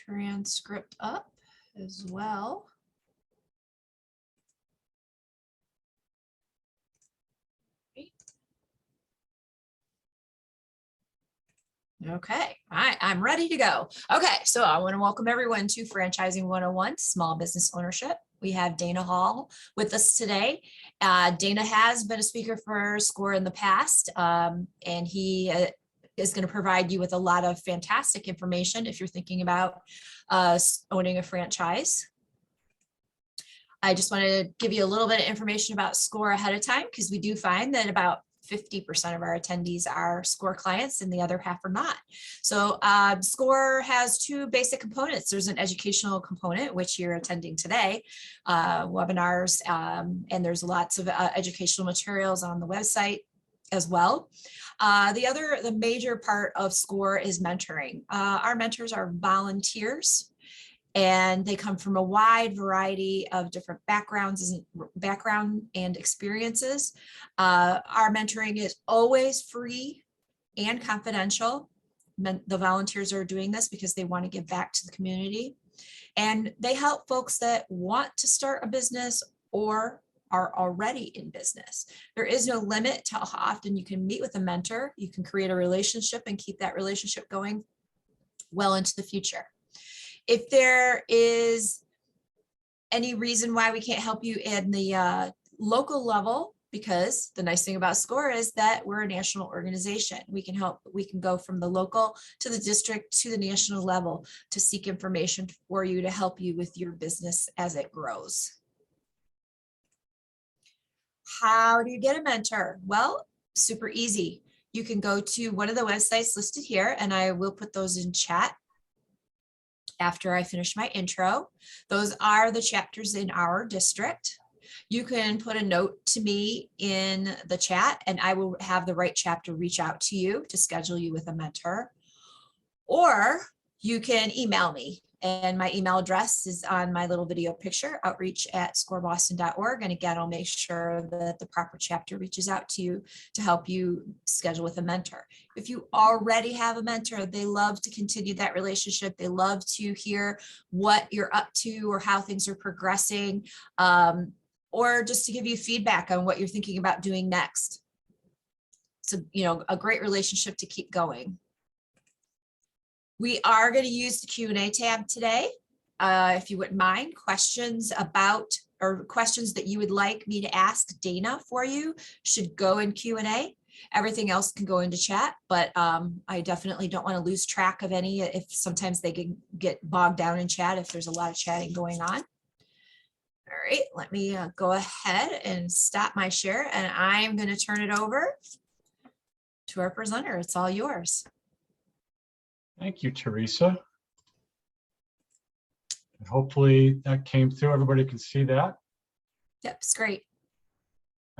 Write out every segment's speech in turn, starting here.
transcript up as well. Okay, I'm ready to go. Okay, so I want to welcome everyone to Franchising 101, Small Business Ownership. We have Dana Hall with us today. Dana has been a speaker for SCORE in the past, and he is going to provide you with a lot of fantastic information if you're thinking about owning a franchise. I just wanted to give you a little bit of information about SCORE ahead of time, because we do find that about 50% of our attendees are SCORE clients and the other half are not. So SCORE has two basic components. There's an educational component, which you're attending today, webinars, and there's lots of educational materials on the website as well. The major part of SCORE is mentoring. Our mentors are volunteers, and they come from a wide variety of different background and experiences. Our mentoring is always free and confidential. The volunteers are doing this because they want to give back to the community. And they help folks that want to start a business or are already in business. There is no limit to how often you can meet with a mentor. You can create a relationship and keep that relationship going well into the future. If there is any reason why we can't help you in the local level, because the nice thing about SCORE is that we're a national organization. We can go from the local to the district to the national level to seek information for you to help you with your business as it grows. How do you get a mentor? Well, super easy. You can go to one of the websites listed here, and I will put those in chat after I finish my intro. Those are the chapters in our district. You can put a note to me in the chat and I will have the right chapter reach out to you to schedule you with a mentor. Or you can email me, and my email address is on my little video picture, outreach@scoreboston.org. And again, I'll make sure that the proper chapter reaches out to you to help you schedule with a mentor. If you already have a mentor, they love to continue that relationship. They love to hear what you're up to or how things are progressing, or just to give you feedback on what you're thinking about doing next. So, a great relationship to keep going. We are going to use the Q&A tab today. If you wouldn't mind, questions about or questions that you would like me to ask Dana for you should go in Q&A. Everything else can go into chat, but I definitely don't want to lose track of any if sometimes they can get bogged down in chat if there's a lot of chatting going on. All right, let me go ahead and stop my share, and I'm going to turn it over to our presenter. It's all yours. Thank you, Teresa. And hopefully that came through. Everybody can see that. Yep, it's great.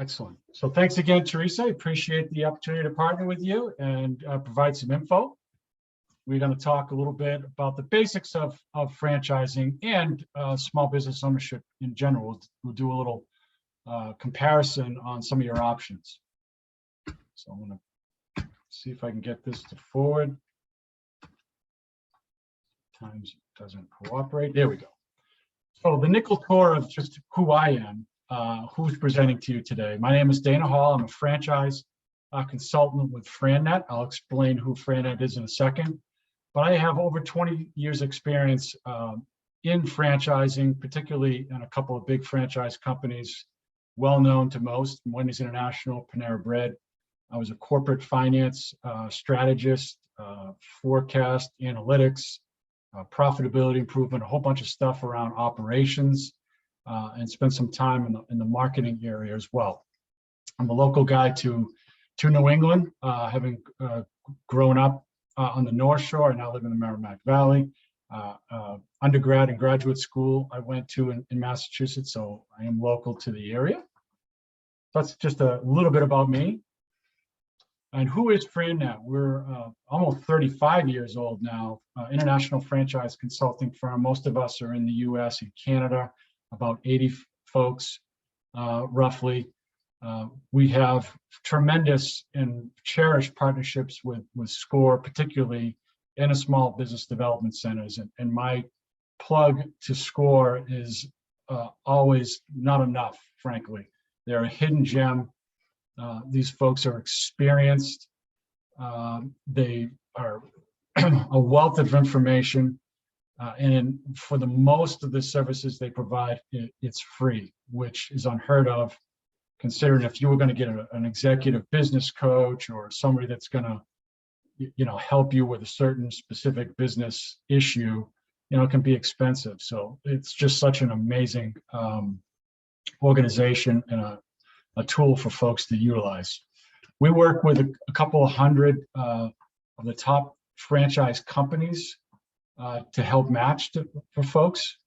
Excellent. So thanks again, Teresa. I appreciate the opportunity to partner with you and provide some info. We're going to talk a little bit about the basics of franchising and small business ownership in general. We'll do a little comparison on some of your options. So I'm going to see if I can get this to forward. Times it doesn't cooperate. There we go. So the nickel core of just who I am, who's presenting to you today. My name is Dana Hall. I'm a franchise consultant with FranNet. I'll explain who FranNet is in a second. But I have over 20 years experience in franchising, particularly in a couple of big franchise companies, well known to most, Wendy's International, Panera Bread. I was a corporate finance strategist, forecast, analytics, profitability improvement, a whole bunch of stuff around operations, and spent some time in the marketing area as well. I'm a local guy to New England, having grown up on the North Shore. I now live in the Merrimack Valley. Undergrad and graduate school I went to in Massachusetts, so I am local to the area. That's just a little bit about me. And who is FranNet? We're almost 35 years old now, international franchise consulting firm. Most of us are in the US and Canada, about 80 folks, roughly. We have tremendous and cherished partnerships with SCORE, particularly and a small business development centers. And my plug to SCORE is always not enough, frankly. They're a hidden gem. These folks are experienced. They are a wealth of information. And for the most of the services they provide, it's free, which is unheard of, considering if you were going to get an executive business coach or somebody that's going to, help you with a certain specific business issue, it can be expensive. So it's just such an amazing organization and a tool for folks to utilize. We work with a couple of hundred of the top franchise companies to help match for folks.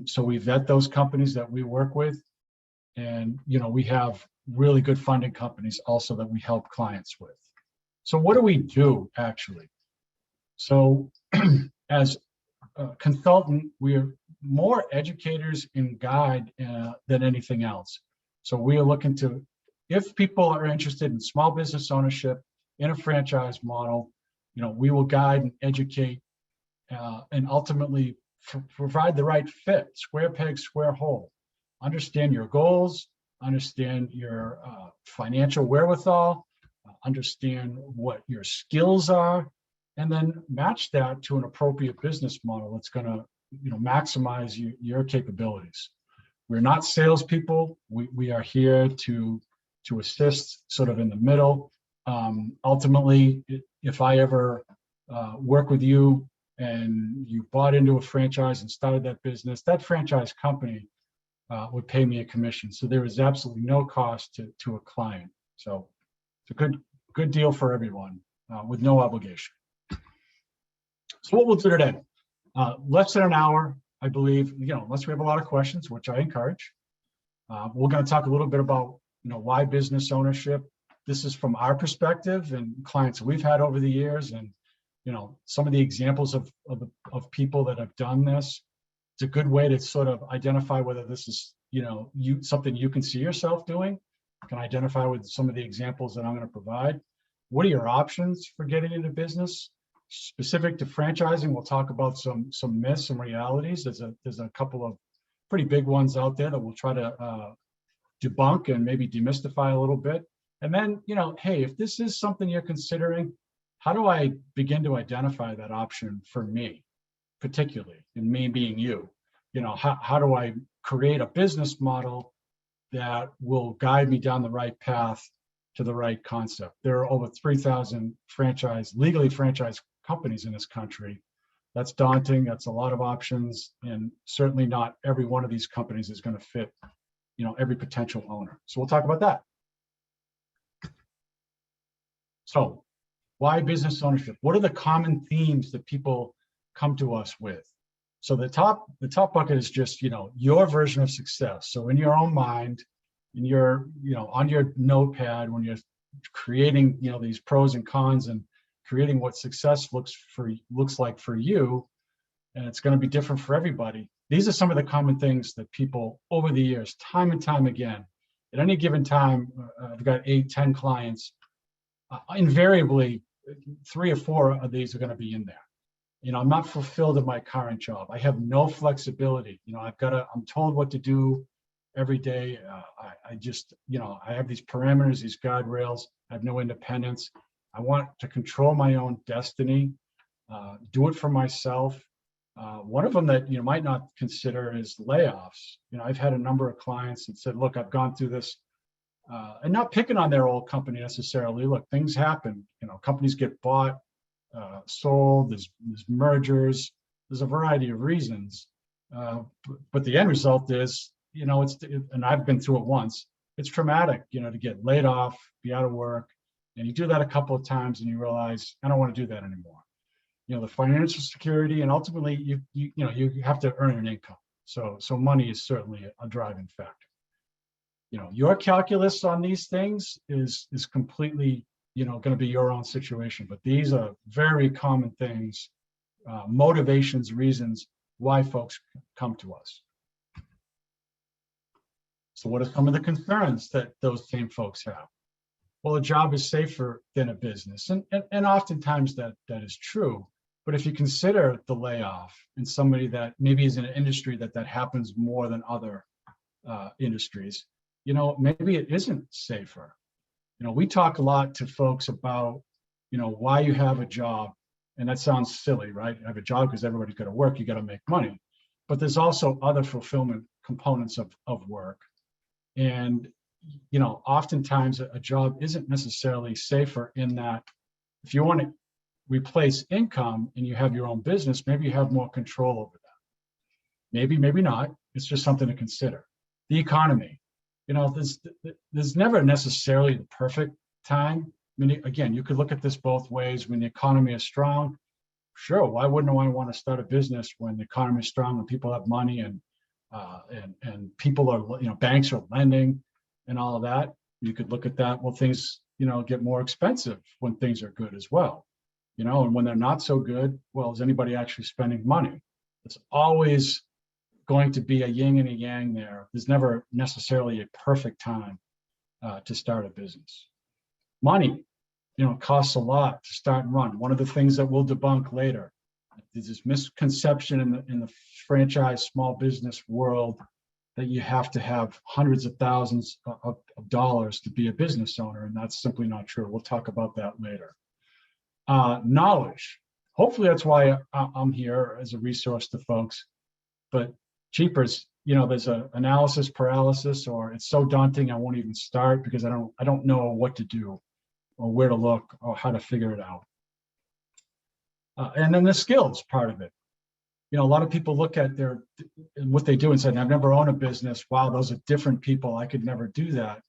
So we vet those companies that we work with. And, we have really good funding companies also that we help clients with. So what do we do actually? So as a consultant, we're more educators and guide than anything else. So we are looking to, if people are interested in small business ownership in a franchise model, we will guide and educate and ultimately provide the right fit, square peg, square hole. Understand your goals, understand your financial wherewithal, understand what your skills are, and then match that to an appropriate business model that's going to maximize your capabilities. We're not salespeople. We are here to assist sort of in the middle. Ultimately, if I ever work with you and you bought into a franchise and started that business, that franchise company would pay me a commission. So there is absolutely no cost to a client. So it's a good deal for everyone with no obligation. So what we'll do today, less than an hour, I believe, unless we have a lot of questions, which I encourage. We're going to talk a little bit about, why business ownership. This is from our perspective and clients we've had over the years, and some of the examples of people that have done this. It's a good way to sort of identify whether this is, something you can see yourself doing. You can identify with some of the examples that I'm going to provide. What are your options for getting into business? Specific to franchising, we'll talk about some myths, some realities. There's a couple of pretty big ones out there that we'll try to debunk and maybe demystify a little bit. And then, hey, if this is something you're considering, how do I begin to identify that option for me, particularly, and me being you? How do I create a business model that will guide me down the right path to the right concept? There are over 3,000 legally franchised companies in this country. That's daunting. That's a lot of options, and certainly not every one of these companies is going to fit, every potential owner. So we'll talk about that. So why business ownership? What are the common themes that people come to us with? So the top bucket is just, your version of success. So in your own mind, in your, on your notepad, when you're creating, these pros and cons and creating what success looks like for you, and it's going to be different for everybody. These are some of the common things that people over the years, time and time again, at any given time, I've got 8-10 clients, invariably 3 or 4 of these are going to be in there. I'm not fulfilled in my current job. I have no flexibility. I'm told what to do every day. I just, I have these parameters, these guardrails. I have no independence. I want to control my own destiny, do it for myself. One of them that you might not consider is layoffs. I've had a number of clients that said, look, I've gone through this, and not picking on their old company necessarily. Look, things happen. Companies get bought, sold, there's mergers, there's a variety of reasons. But the end result is, and I've been through it once, it's traumatic, to get laid off, be out of work. And you do that a couple of times and you realize, I don't want to do that anymore. The financial security, and ultimately you have to earn an income. So money is certainly a driving factor. Your calculus on these things is completely, going to be your own situation. But these are very common things, motivations, reasons why folks come to us. So what are some of the concerns that those same folks have? Well, a job is safer than a business. And oftentimes that is true. But if you consider the layoff and somebody that maybe is in an industry that happens more than other industries, maybe it isn't safer. We talk a lot to folks about, why you have a job. And that sounds silly, right? You have a job because everybody's got to work, you got to make money. But there's also other fulfillment components of work. And, oftentimes a job isn't necessarily safer in that if you want to replace income and you have your own business, maybe you have more control over that. Maybe, maybe not. It's just something to consider. The economy, there's never necessarily the perfect time. I mean, again, you could look at this both ways. When the economy is strong, sure, why wouldn't I want to start a business when the economy is strong, when people have money and people are, banks are lending and all of that? You could look at that. Well, things, get more expensive when things are good as well. And when they're not so good, well, is anybody actually spending money? It's always going to be a yin and a yang there. There's never necessarily a perfect time to start a business. Money, costs a lot to start and run. One of the things that we'll debunk later is this misconception in the franchise small business world that you have to have hundreds of thousands of dollars to be a business owner, and that's simply not true. We'll talk about that later. Knowledge. Hopefully that's why I'm here as a resource to folks. But cheapers, there's an analysis paralysis, or it's so daunting I won't even start because I don't know what to do or where to look or how to figure it out. And then the skills part of it. A lot of people look at what they do and say, I've never owned a business. Wow, those are different people. I could never do that.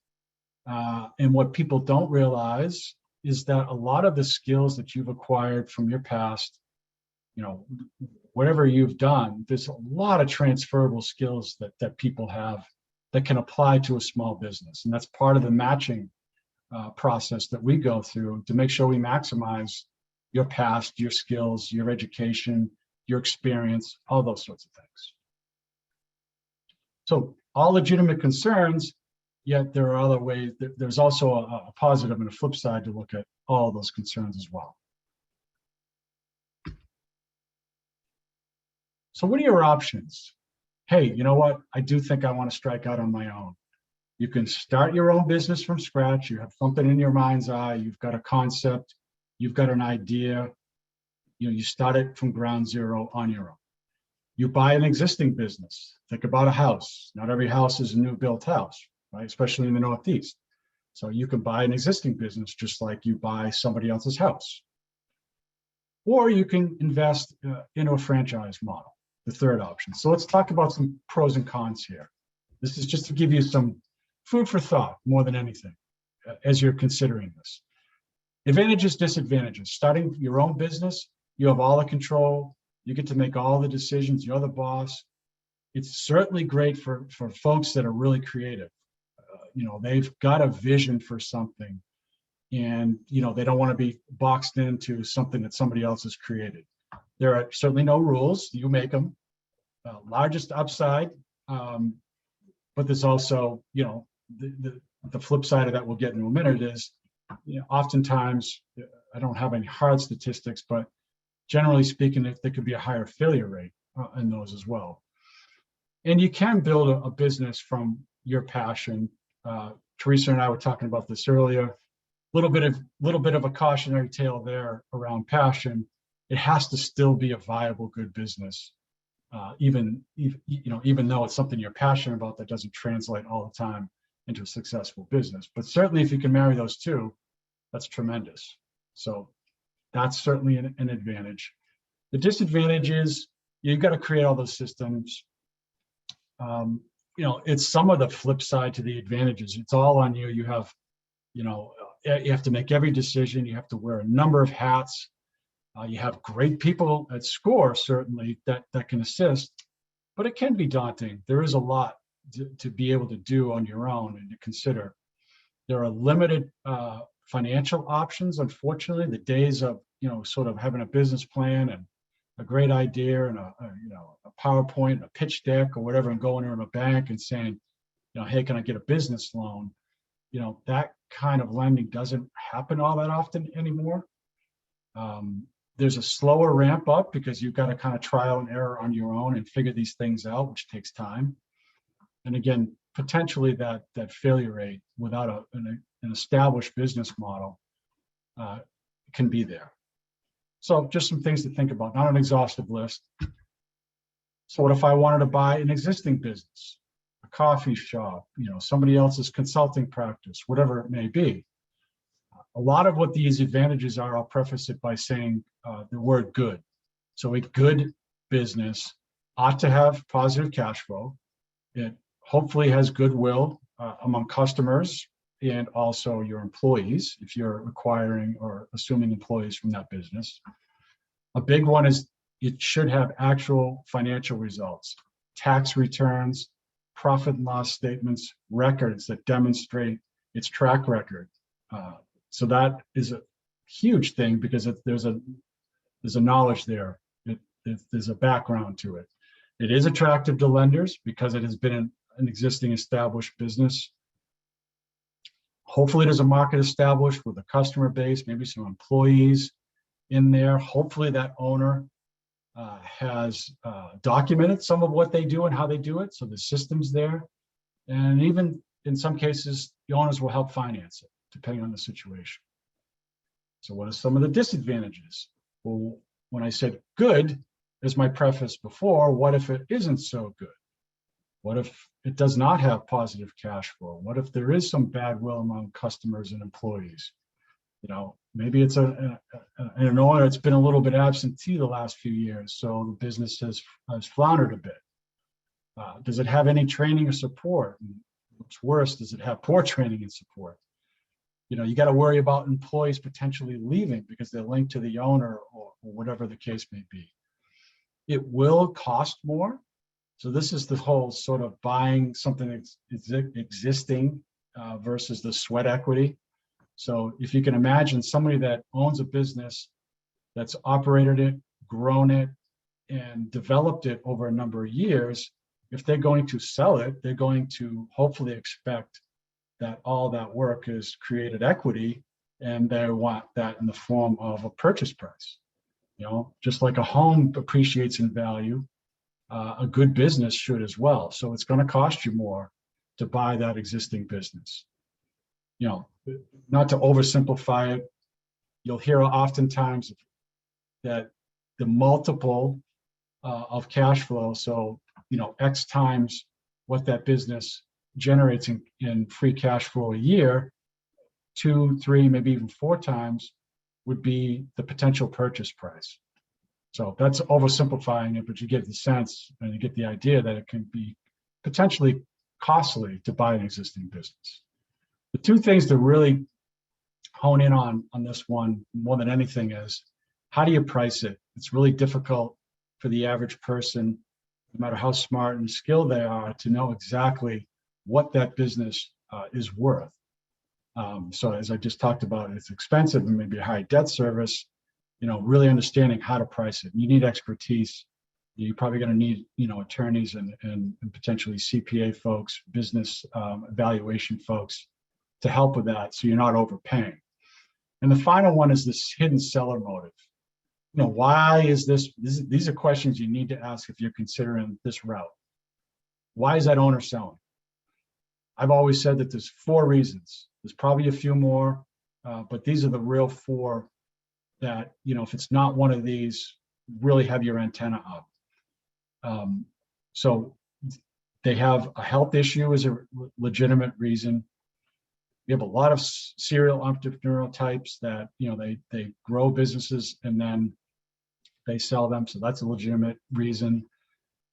And what people don't realize is that a lot of the skills that you've acquired from your past, whatever you've done, there's a lot of transferable skills that people have that can apply to a small business. And that's part of the matching process that we go through to make sure we maximize your past, your skills, your education, your experience, all those sorts of things. So all legitimate concerns, yet there are other ways. There's also a positive and a flip side to look at all those concerns as well. So what are your options? Hey, you know what? I do think I want to strike out on my own. You can start your own business from scratch. You have something in your mind's eye. You've got a concept. You've got an idea. You start it from ground zero on your own. You buy an existing business. Think about a house. Not every house is a new built house, right? Especially in the Northeast. So you can buy an existing business just like you buy somebody else's house. Or you can invest into a franchise model, the third option. So let's talk about some pros and cons here. This is just to give you some food for thought more than anything as you're considering this. Advantages, disadvantages. Starting your own business, you have all the control. You get to make all the decisions. You're the boss. It's certainly great for folks that are really creative. They've got a vision for something, and they don't want to be boxed into something that somebody else has created. There are certainly no rules. You make them. Largest upside, but there's also the flip side of that we'll get in a minute is oftentimes I don't have any hard statistics, but generally speaking, there could be a higher failure rate in those as well. And you can build a business from your passion. Teresa and I were talking about this earlier. A little bit of a cautionary tale there around passion. It has to still be a viable, good business, even though it's something you're passionate about. That doesn't translate all the time into a successful business. But certainly, if you can marry those two, that's tremendous. So that's certainly an advantage. The disadvantage is you've got to create all those systems. It's some of the flip side to the advantages. It's all on you. You have to make every decision. You have to wear a number of hats. You have great people at SCORE, certainly, that can assist, but it can be daunting. There is a lot to be able to do on your own and to consider. There are limited financial options, unfortunately. The days of sort of having a business plan and a great idea and a PowerPoint and a pitch deck or whatever, and going to a bank and saying, hey, can I get a business loan? That kind of lending doesn't happen all that often anymore. There's a slower ramp up because you've got to kind of trial and error on your own and figure these things out, which takes time. And again, potentially that failure rate without an established business model can be there. So just some things to think about, not an exhaustive list. So what if I wanted to buy an existing business, a coffee shop, somebody else's consulting practice, whatever it may be? A lot of what these advantages are, I'll preface it by saying the word good. So a good business ought to have positive cash flow. It hopefully has goodwill among customers and also your employees, if you're acquiring or assuming employees from that business. A big one is it should have actual financial results, tax returns, profit and loss statements, records that demonstrate its track record. So that is a huge thing because there's a knowledge there. There's a background to it. It is attractive to lenders because it has been an existing established business. Hopefully there's a market established with a customer base, maybe some employees in there. Hopefully that owner has documented some of what they do and how they do it. So the system's there. And even in some cases, the owners will help finance it, depending on the situation. So what are some of the disadvantages? Well, when I said good, as my preface before, what if it isn't so good? What if it does not have positive cash flow? What if there is some bad will among customers and employees? Maybe it's an owner that's been a little bit absentee the last few years, so the business has floundered a bit. Does it have any training or support? And what's worse, does it have poor training and support? You got to worry about employees potentially leaving because they're linked to the owner or whatever the case may be. It will cost more. So this is the whole sort of buying something that's existing versus the sweat equity. So if you can imagine somebody that owns a business that's operated it, grown it, and developed it over a number of years, if they're going to sell it, they're going to hopefully expect that all that work has created equity, and they want that in the form of a purchase price. Just like a home appreciates in value, a good business should as well. So it's going to cost you more to buy that existing business. Not to oversimplify it, you'll hear oftentimes that the multiple of cash flow, so X times what that business generates in free cash flow a year, 2, 3, maybe even 4 times would be the potential purchase price. So that's oversimplifying it, but you get the sense and you get the idea that it can be potentially costly to buy an existing business. The two things to really hone in on this one more than anything is, how do you price it? It's really difficult for the average person, no matter how smart and skilled they are, to know exactly what that business is worth. So as I just talked about, it's expensive and maybe a high debt service, really understanding how to price it. You need expertise. You're probably going to need, attorneys and potentially CPA folks, business evaluation folks to help with that, so you're not overpaying. And the final one is this hidden seller motive. Why is this? These are questions you need to ask if you're considering this route. Why is that owner selling? I've always said that there's 4 reasons. There's probably a few more, but these are the real 4 that, if it's not one of these, really have your antenna up. So they have a health issue as a legitimate reason. We have a lot of serial entrepreneurial types that, they grow businesses and then they sell them. So that's a legitimate reason.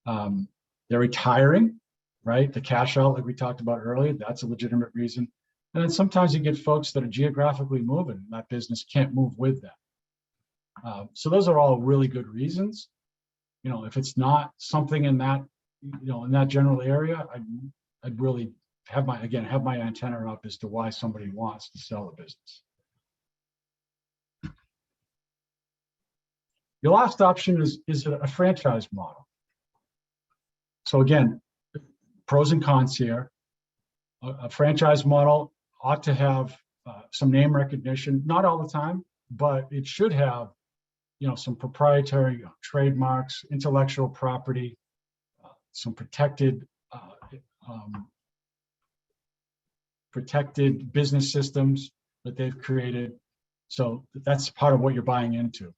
They're retiring, right? The cash out, like we talked about earlier, that's a legitimate reason. And then sometimes you get folks that are geographically moving, that business can't move with them. So those are all really good reasons. If it's not something in that, in that general area, I'd really have my antenna up as to why somebody wants to sell a business. Your last option is a franchise model. So again, pros and cons here. A franchise model ought to have some name recognition, not all the time, but it should have some proprietary trademarks, intellectual property, some protected business systems that they've created. So that's part of what you're buying into.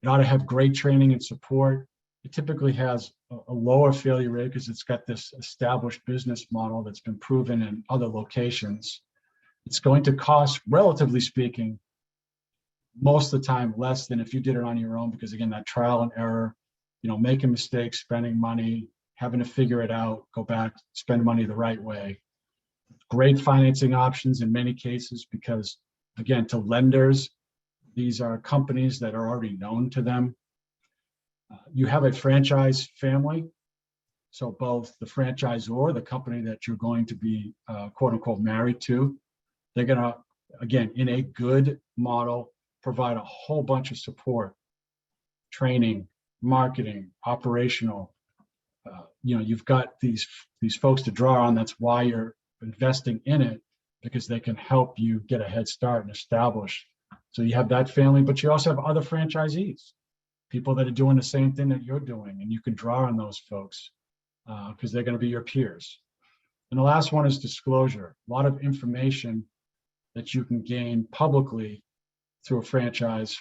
It ought to have great training and support. It typically has a lower failure rate because it's got this established business model that's been proven in other locations. It's going to cost, relatively speaking, most of the time less than if you did it on your own, because again, that trial and error, making mistakes, spending money, having to figure it out, go back, spend money the right way. Great financing options in many cases because, again, to lenders, these are companies that are already known to them. You have a franchise family. So both the franchisor, the company that you're going to be quote unquote married to, they're going to, again, in a good model, provide a whole bunch of support, training, marketing, operational. You've got these folks to draw on. That's why you're investing in it, because they can help you get a head start and establish. So you have that family, but you also have other franchisees, people that are doing the same thing that you're doing, and you can draw on those folks because they're going to be your peers. And the last one is disclosure. A lot of information that you can gain publicly through a franchise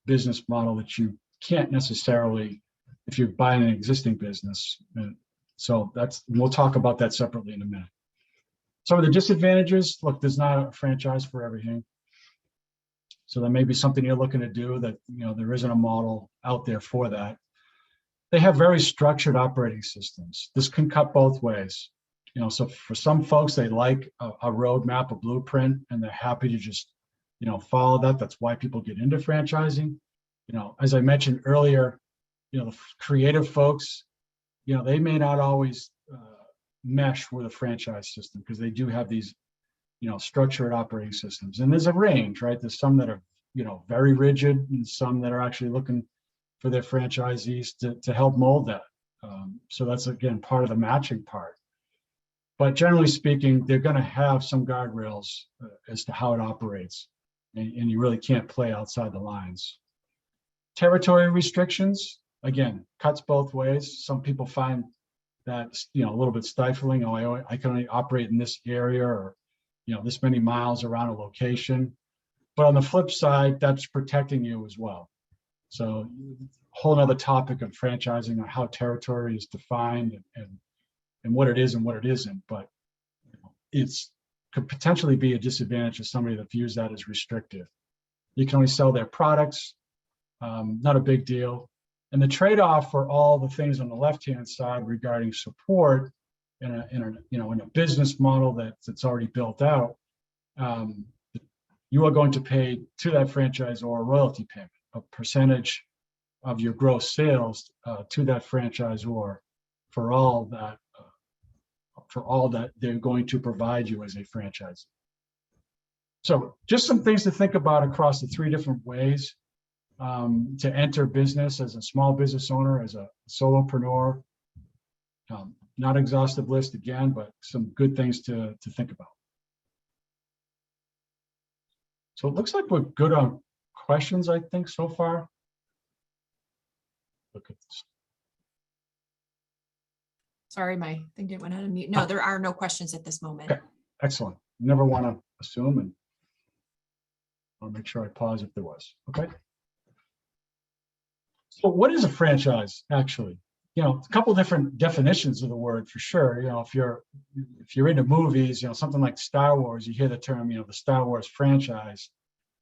business model that you can't necessarily if you're buying an existing business. And so we'll talk about that separately in a minute. Some of the disadvantages, look, there's not a franchise for everything. So there may be something you're looking to do that, there isn't a model out there for that. They have very structured operating systems. This can cut both ways. So for some folks, they like a roadmap, a blueprint, and they're happy to just, follow that. That's why people get into franchising. As I mentioned earlier, the creative folks, they may not always mesh with a franchise system because they do have these, structured operating systems. And there's a range, right? There's some that are, very rigid, and some that are actually looking for their franchisees to help mold that. So that's, again, part of the matching part. But generally speaking, they're going to have some guardrails as to how it operates, and you really can't play outside the lines. Territory restrictions, again, cuts both ways. Some people find that, a little bit stifling. I can only operate in this area, or, this many miles around a location. But on the flip side, that's protecting you as well. So whole other topic of franchising on how territory is defined and what it is and what it isn't. But it's could potentially be a disadvantage to somebody that views that as restrictive. You can only sell their products, not a big deal. And the trade-off for all the things on the left-hand side regarding support in a business model that's already built out, you are going to pay to that franchisor a royalty payment, a percentage of your gross sales to that franchisor for all that they're going to provide you as a franchise. So just some things to think about across the three different ways to enter business as a small business owner, as a solopreneur. Not exhaustive list again, but some good things to think about. So it looks like we're good on questions, I think, so far. Look at this. Sorry, my thing didn't went on mute. No, there are no questions at this moment. Okay, excellent. Never want to assume, and I'll make sure I pause if there was. Okay. So what is a franchise, actually? A couple different definitions of the word for sure. If you're into movies, something like Star Wars, you hear the term, the Star Wars franchise.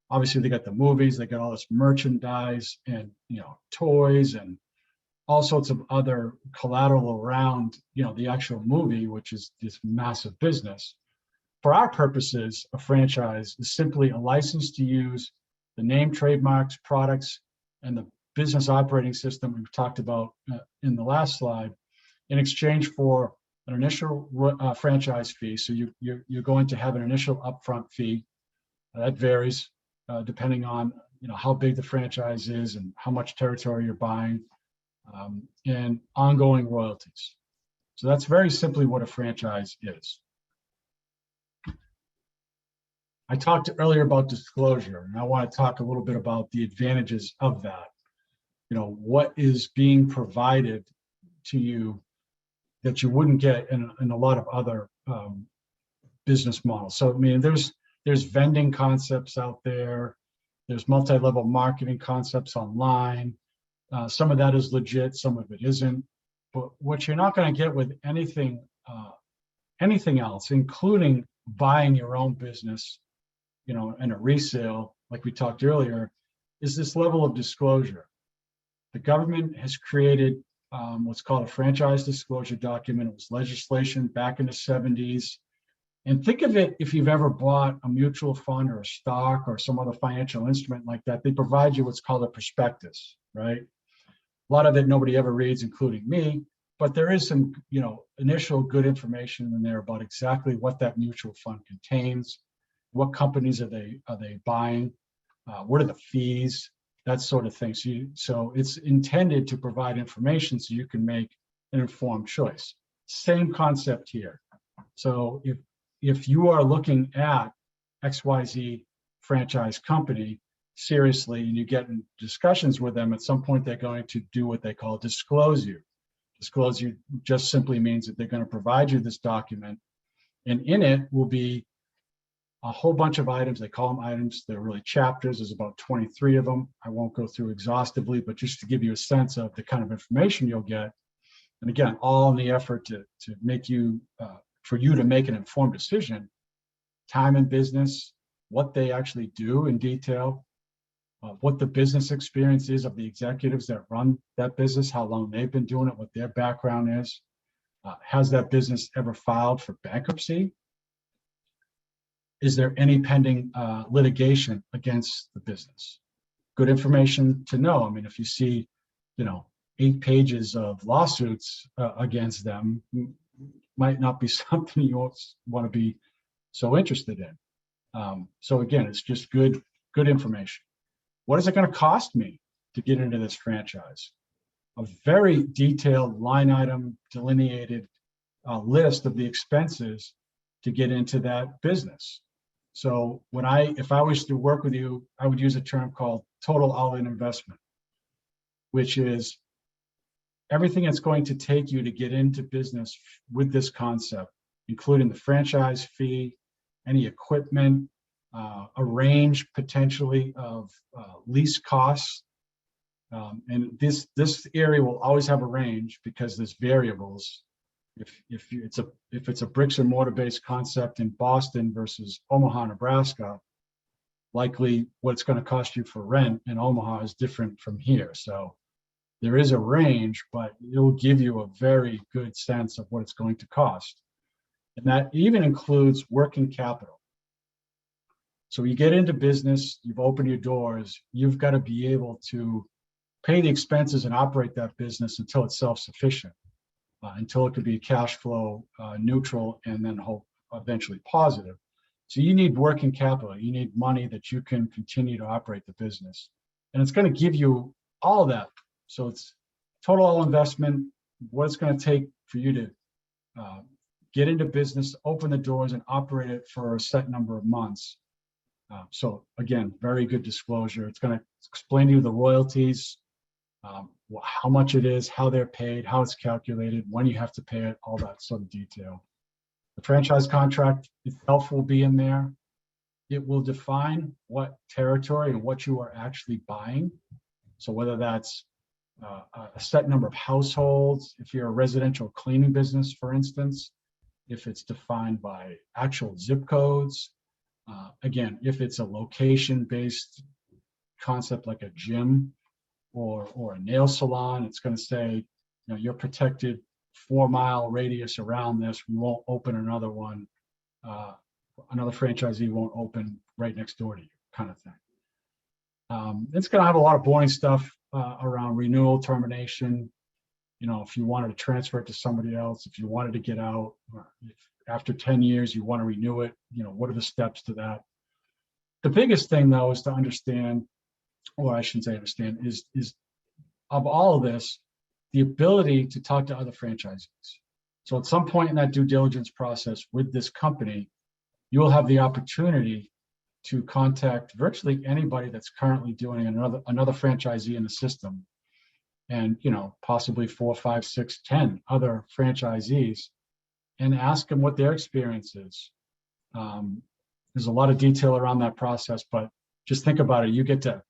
Obviously, they got the movies, they got all this merchandise and, toys and all sorts of other collateral around, the actual movie, which is this massive business. For our purposes, a franchise is simply a license to use the name, trademarks, products, and the business operating system we've talked about in the last slide in exchange for an initial franchise fee. So you're going to have an initial upfront fee that varies depending on how big the franchise is and how much territory you're buying, and ongoing royalties. So that's very simply what a franchise is. I talked earlier about disclosure, and I want to talk a little bit about the advantages of that. What is being provided to you that you wouldn't get in a lot of other business models. So, I mean, there's vending concepts out there. There's multi-level marketing concepts online. Some of that is legit, some of it isn't. But what you're not going to get with anything else, including buying your own business, in a resale, like we talked earlier, is this level of disclosure. The government has created what's called a franchise disclosure document. It was legislation back in the 70s. And think of it, if you've ever bought a mutual fund or a stock or some other financial instrument like that, they provide you what's called a prospectus, right? A lot of it nobody ever reads, including me, but there is some, initial good information in there about exactly what that mutual fund contains, what companies are they buying, what are the fees, that sort of thing. So it's intended to provide information so you can make an informed choice. Same concept here. So if you are looking at XYZ franchise company seriously and you get in discussions with them, at some point they're going to do what they call disclose you. Disclose you just simply means that they're going to provide you this document, and in it will be a whole bunch of items. They call them items. They're really chapters. There's about 23 of them. I won't go through exhaustively, but just to give you a sense of the kind of information you'll get. And again, all in the effort to make you, for you to make an informed decision, time in business, what they actually do in detail, what the business experience is of the executives that run that business, how long they've been doing it, what their background is. Has that business ever filed for bankruptcy? Is there any pending litigation against the business? Good information to know. I mean, if you see, 8 pages of lawsuits against them, might not be something you want to be so interested in. So again, it's just good information. What is it going to cost me to get into this franchise? A very detailed line item delineated list of the expenses to get into that business. So if I was to work with you, I would use a term called total all-in investment, which is everything it's going to take you to get into business with this concept, including the franchise fee, any equipment, a range potentially of lease costs. And this area will always have a range because there's variables. If it's a bricks and mortar based concept in Boston versus Omaha, Nebraska, likely what it's going to cost you for rent in Omaha is different from here. So there is a range, but it'll give you a very good sense of what it's going to cost. And that even includes working capital. So you get into business, you've opened your doors, you've got to be able to pay the expenses and operate that business until it's self-sufficient, until it could be cash flow neutral and then hope eventually positive. So you need working capital. You need money that you can continue to operate the business. And it's going to give you all of that. So it's total investment, what it's going to take for you to get into business, open the doors and operate it for a set number of months. So again, very good disclosure. It's going to explain to you the royalties, how much it is, how they're paid, how it's calculated, when you have to pay it, all that sort of detail. The franchise contract itself will be in there. It will define what territory and what you are actually buying. So whether that's a set number of households, if you're a residential cleaning business, for instance, if it's defined by actual zip codes, again, if it's a location-based concept like a gym or a nail salon, it's going to say, you're protected 4-mile radius around this. We won't open another one. Another franchisee won't open right next door to you, kind of thing. It's going to have a lot of boring stuff around renewal, termination. If you wanted to transfer it to somebody else, if you wanted to get out, if after 10 years you want to renew it, what are the steps to that? The biggest thing, though, is to understand, or I shouldn't say understand, is of all of this, the ability to talk to other franchisees. So at some point in that due diligence process with this company, you will have the opportunity to contact virtually anybody that's currently doing another franchisee in the system, and possibly 4, 5, 6, 10 other franchisees, and ask them what their experience is. There's a lot of detail around that process, but just think about it. You get to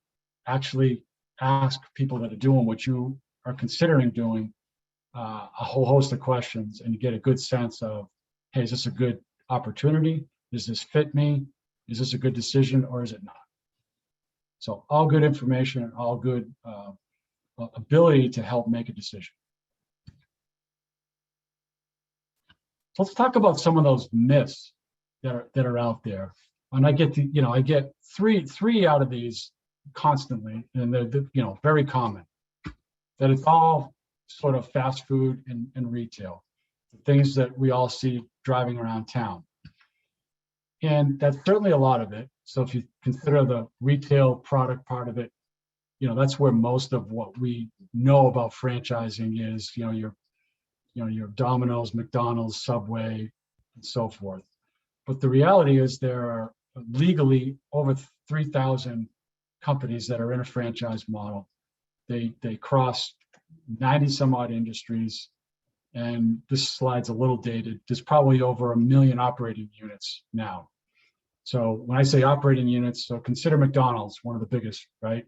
actually ask people that are doing what you are considering doing a whole host of questions, and you get a good sense of, hey, is this a good opportunity? Does this fit me? Is this a good decision, or is it not? So all good information and all good ability to help make a decision. So let's talk about some of those myths that are out there. And I get three out of these constantly, and they're very common. That it's all sort of fast food and retail, the things that we all see driving around town. And that's certainly a lot of it. So if you consider the retail product part of it, that's where most of what we know about franchising is, your Domino's, McDonald's, Subway, and so forth. But the reality is there are legally over 3,000 companies that are in a franchise model. They cross 90 some odd industries, and this slide's a little dated. There's probably over 1 million operating units now. So when I say operating units, so consider McDonald's one of the biggest, right?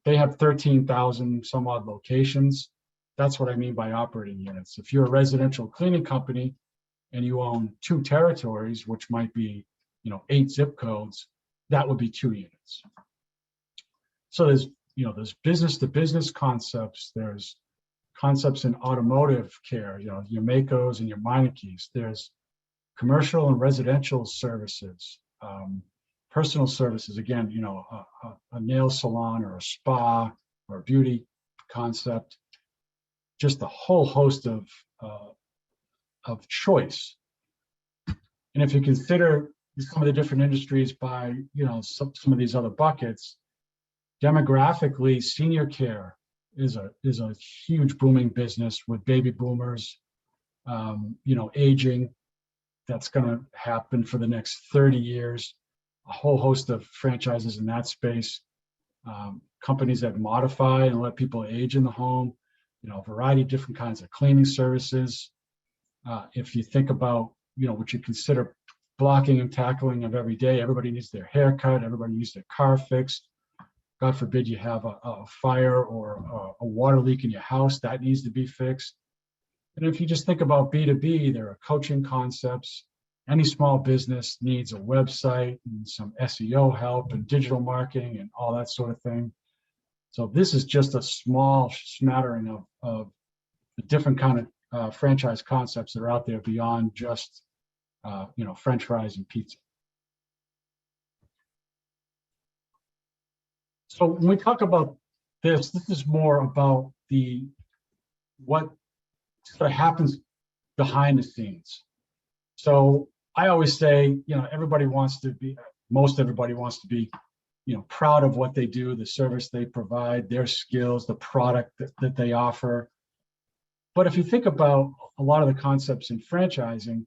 They have 13,000 some odd locations. That's what I mean by operating units. If you're a residential cleaning company and you own 2 territories, which might be 8 zip codes, that would be 2 units. So there's business to business concepts. There's concepts in automotive care, your Makos and your Meinekes. There's commercial and residential services, personal services, again, a nail salon or a spa or a beauty concept, just a whole host of choice. And if you consider some of the different industries by, some of these other buckets, demographically, senior care is a huge booming business with baby boomers, aging. That's going to happen for the next 30 years. A whole host of franchises in that space. Companies that modify and let people age in the home. A variety of different kinds of cleaning services. If you think about, what you consider blocking and tackling of every day, everybody needs their hair cut, everybody needs their car fixed. God forbid you have a fire or a water leak in your house, that needs to be fixed. And if you just think about B2B, there are coaching concepts. Any small business needs a website and some SEO help and digital marketing and all that sort of thing. So this is just a small smattering of the different kind of franchise concepts that are out there beyond just, French fries and pizza. So when we talk about this is more about what sort of happens behind the scenes. So I always say, everybody wants to be, most everybody wants to be, proud of what they do, the service they provide, their skills, the product that they offer. But if you think about a lot of the concepts in franchising,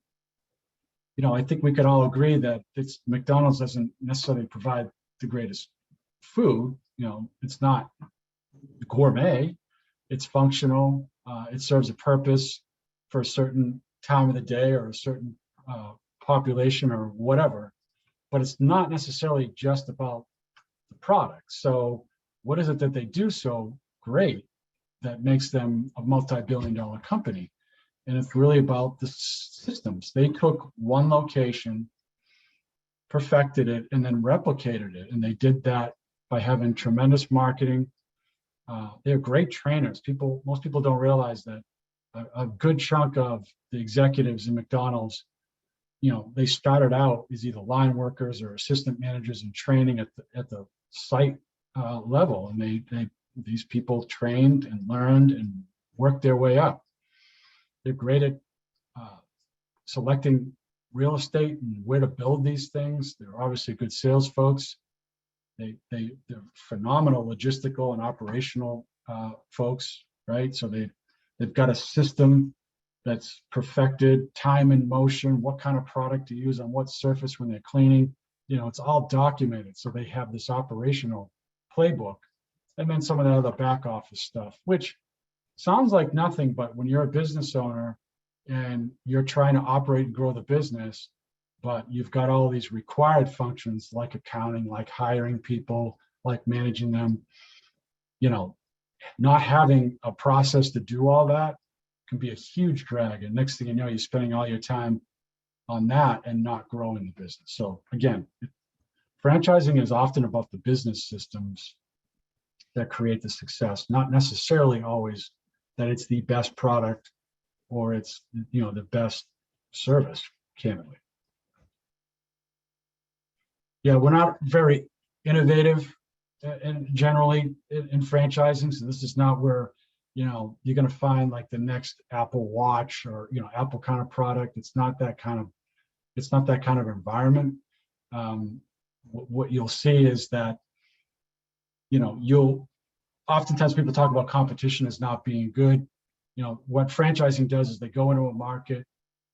I think we can all agree that McDonald's doesn't necessarily provide the greatest food. It's not gourmet, it's functional, it serves a purpose for a certain time of the day or a certain population or whatever, but it's not necessarily just about the product. So what is it that they do so great that makes them a multi-billion-dollar company? And it's really about the systems. They took one location, perfected it, and then replicated it. And they did that by having tremendous marketing. They're great trainers. Most people don't realize that a good chunk of the executives in McDonald's, they started out as either line workers or assistant managers in training at the site level, and these people trained and learned and worked their way up. They're great at selecting real estate and where to build these things. They're obviously good sales folks. They're phenomenal logistical and operational folks, right? So they've got a system that's perfected, time and motion, what kind of product to use on what surface when they're cleaning. it's all documented. So they have this operational playbook, and then some of the other back office stuff, which sounds like nothing, but when you're a business owner and you're trying to operate and grow the business, but you've got all these required functions like accounting, like hiring people, like managing them, not having a process to do all that can be a huge drag. And next thing you know, you're spending all your time on that and not growing the business. So again, franchising is often about the business systems that create the success, not necessarily always that it's the best product or it's the best service, candidly. Yeah, we're not very innovative and generally in franchising. So this is not where you're going to find like the next Apple Watch or Apple kind of product. It's not that kind of environment. What you'll see is that you'll oftentimes people talk about competition as not being good. What franchising does is they go into a market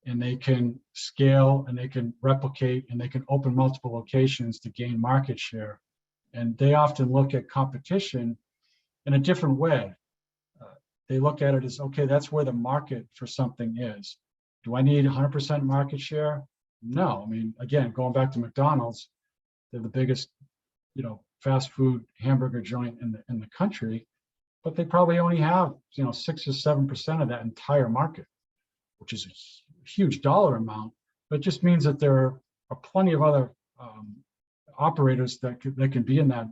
and they can scale and they can replicate and they can open multiple locations to gain market share. And they often look at competition in a different way. They look at it as, okay, that's where the market for something is. Do I need 100% market share? No. I mean, again, going back to McDonald's, they're the biggest, fast food hamburger joint in the country, but they probably only have, 6 or 7% of that entire market, which is a huge dollar amount. But it just means that there are plenty of other operators that can be in that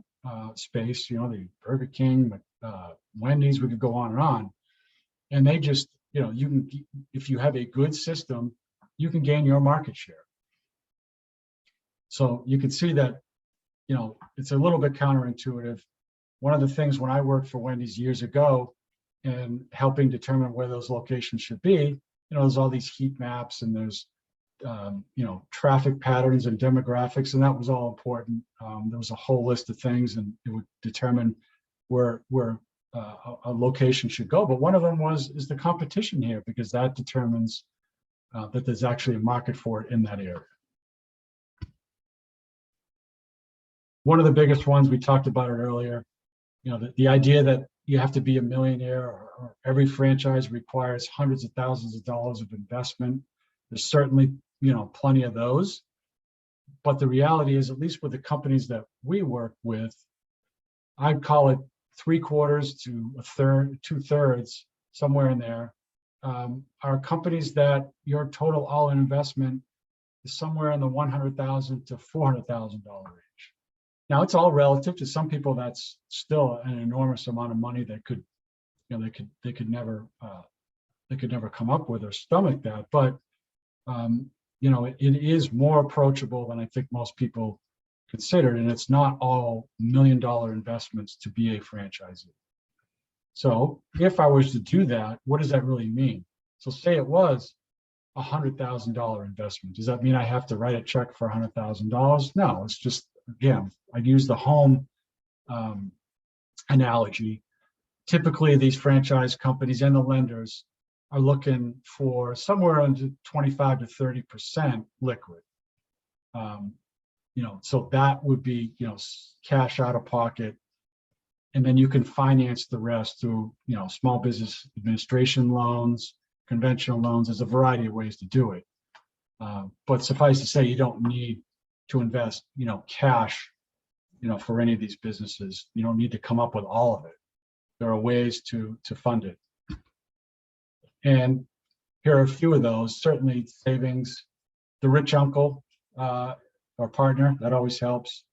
space. The Burger King, Wendy's, we could go on, and they just, you can, if you have a good system, you can gain your market share. So you can see that, it's a little bit counterintuitive. One of the things when I worked for Wendy's years ago and helping determine where those locations should be, there's all these heat maps and there's, traffic patterns and demographics, and that was all important. There was a whole list of things, and it would determine where a location should go. But one of them is the competition here, because that determines that there's actually a market for it in that area. One of the biggest ones, we talked about it earlier, the idea that you have to be a millionaire or every franchise requires hundreds of thousands of dollars of investment. There's certainly, plenty of those. But the reality is, at least with the companies that we work with, I'd call it 3/4 to a third, 2/3, somewhere in there, are companies that your total all-in investment is somewhere in the $100,000 to $400,000 range. Now, it's all relative. To some people, that's still an enormous amount of money that could, they could never come up with or stomach that. But it is more approachable than I think most people considered, and it's not all $1 million investments to be a franchisee. So if I was to do that, what does that really mean? So say it was a $100,000 investment. Does that mean I have to write a check for $100,000? No, it's just, again, I use the home analogy. Typically, these franchise companies and the lenders are looking for somewhere under 25 to 30% liquid. So that would be, cash out of pocket. And then you can finance the rest through, small business administration loans, conventional loans. There's a variety of ways to do it. But suffice to say, you don't need to invest, cash, for any of these businesses. You don't need to come up with all of it. There are ways to fund it. And here are a few of those. Certainly savings, the rich uncle or partner, that always helps.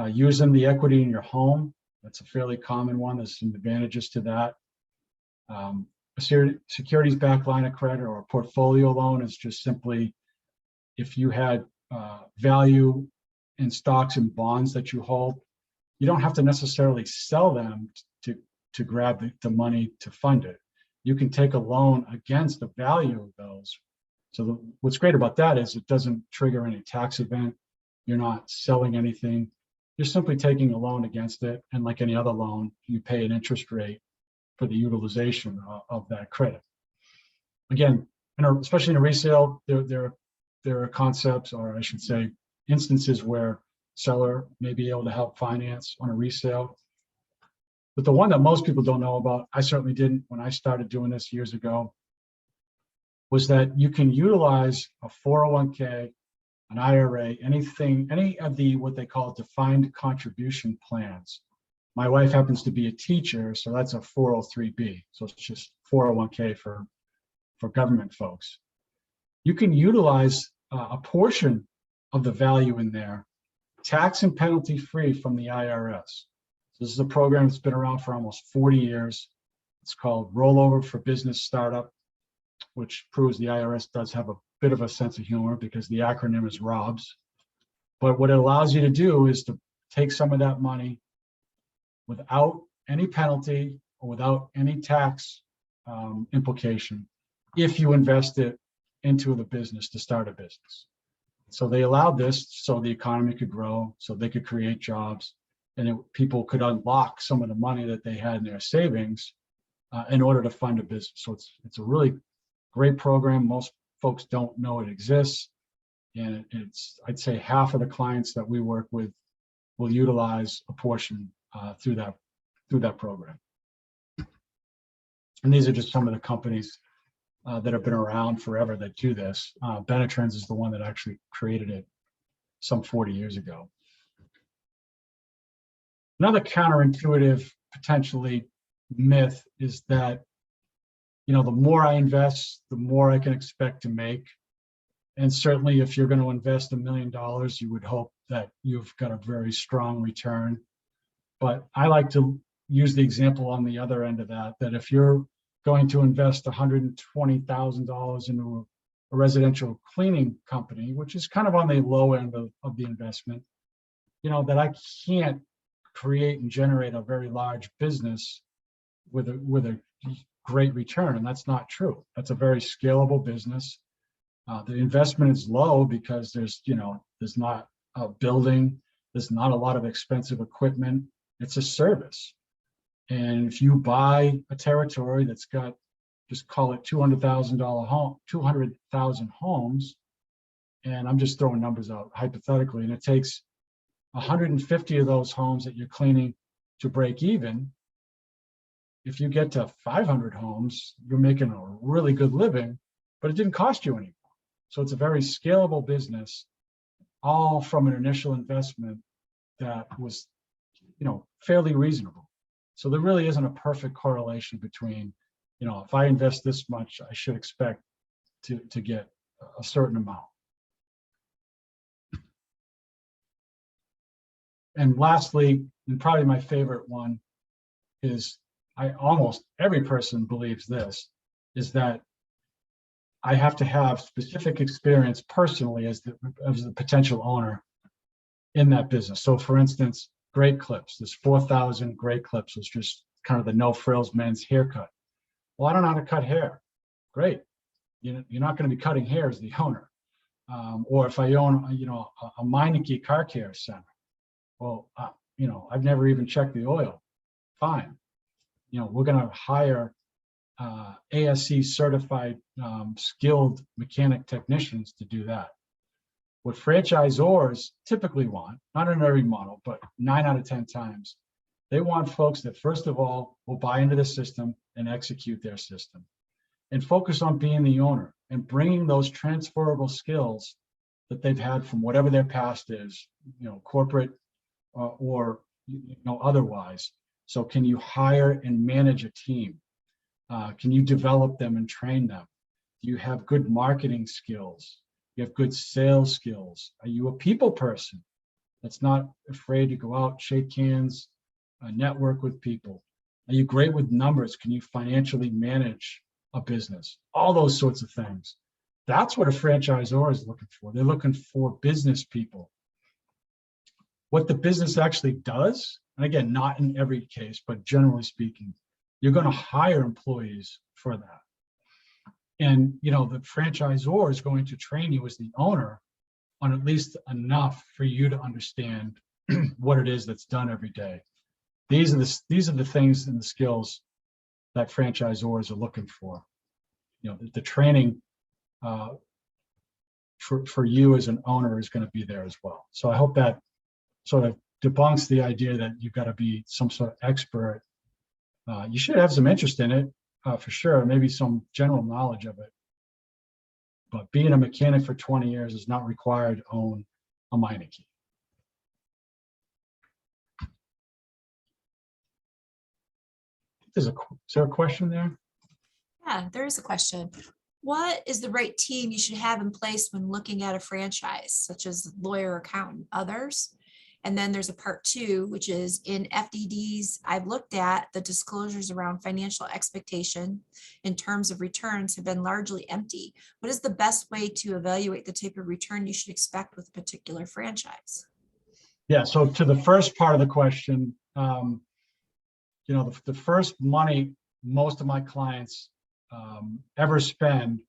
Using the equity in your home, that's a fairly common one. There's some advantages to that. A securities-backed line of credit or a portfolio loan is just simply if you had value in stocks and bonds that you hold, you don't have to necessarily sell them to grab the money to fund it. You can take a loan against the value of those. So what's great about that is it doesn't trigger any tax event. You're not selling anything. You're simply taking a loan against it. And like any other loan, you pay an interest rate for the utilization of that credit. Again, especially in resale, there are concepts, or I should say, instances where seller may be able to help finance on a resale. But the one that most people don't know about, I certainly didn't when I started doing this years ago, was that you can utilize a 401k, an IRA, anything, any of the what they call defined contribution plans. My wife happens to be a teacher, so that's a 403b. So it's just 401k for government folks. You can utilize a portion of the value in there, tax and penalty free from the IRS. So this is a program that's been around for almost 40 years. It's called Rollover for Business Startup, which proves the IRS does have a bit of a sense of humor because the acronym is ROBS. But what it allows you to do is to take some of that money without any penalty or without any tax implication if you invest it into the business to start a business. So they allowed this so the economy could grow, so they could create jobs, and people could unlock some of the money that they had in their savings in order to fund a business. So it's a really great program. Most folks don't know it exists, and I'd say half of the clients that we work with will utilize a portion through that program. And these are just some of the companies that have been around forever that do this. Benetrends is the one that actually created it some 40 years ago. Another counterintuitive, potentially, myth is that, you know, the more I invest, the more I can expect to make. And certainly if you're going to invest $1 million, you would hope that you've got a very strong return. But I like to use the example on the other end of that, that if you're going to invest $120,000 into a residential cleaning company, which is kind of on the low end of the investment, you know, that I can't create and generate a very large business with a great return. And that's not true. That's a very scalable business. The investment is low because there's not a building, there's not a lot of expensive equipment. It's a service. And if you buy a territory that's got, just call it $200,000 homes, and I'm just throwing numbers out hypothetically, and it takes 150 of those homes that you're cleaning to break even. If you get to 500 homes, you're making a really good living, but it didn't cost you anything. So it's a very scalable business, all from an initial investment that was, you know, fairly reasonable. So there really isn't a perfect correlation between, you know, if I invest this much, I should expect to get a certain amount. And lastly, and probably my favorite one is, almost every person believes this, is that I have to have specific experience personally as the potential owner in that business. So for instance, Great Clips, this 4,000 Great Clips was just kind of the no frills men's haircut. Well, I don't know how to cut hair. Great. You're not going to be cutting hair as the owner. Or if I own, a Meineke car care center. Well, I've never even checked the oil. Fine. We're going to hire ASC certified skilled mechanic technicians to do that. What franchisors typically want, not in every model, but 9 out of 10 times, they want folks that first of all will buy into the system and execute their system and focus on being the owner and bringing those transferable skills that they've had from whatever their past is, corporate or otherwise. So can you hire and manage a team? Can you develop them and train them? Do you have good marketing skills? You have good sales skills? Are you a people person that's not afraid to go out, shake hands, network with people? Are you great with numbers? Can you financially manage a business? All those sorts of things. That's what a franchisor is looking for. They're looking for business people. What the business actually does, and again, not in every case, but generally speaking, you're going to hire employees for that. And, the franchisor is going to train you as the owner on at least enough for you to understand what it is that's done every day. These are the things and the skills that franchisors are looking for. The training for you as an owner is going to be there as well. So I hope that sort of debunks the idea that you've got to be some sort of expert. You should have some interest in it, for sure, maybe some general knowledge of it. But being a mechanic for 20 years is not required to own a mining key. Is there a question there? Yeah, there is a question. What is the right team you should have in place when looking at a franchise, such as lawyer, accountant, others? And then there's a part two, which is in FDDs, I've looked at the disclosures around financial expectation in terms of returns have been largely empty. What is the best way to evaluate the type of return you should expect with a particular franchise? Yeah, so to the first part of the question, the first money most of my clients ever spend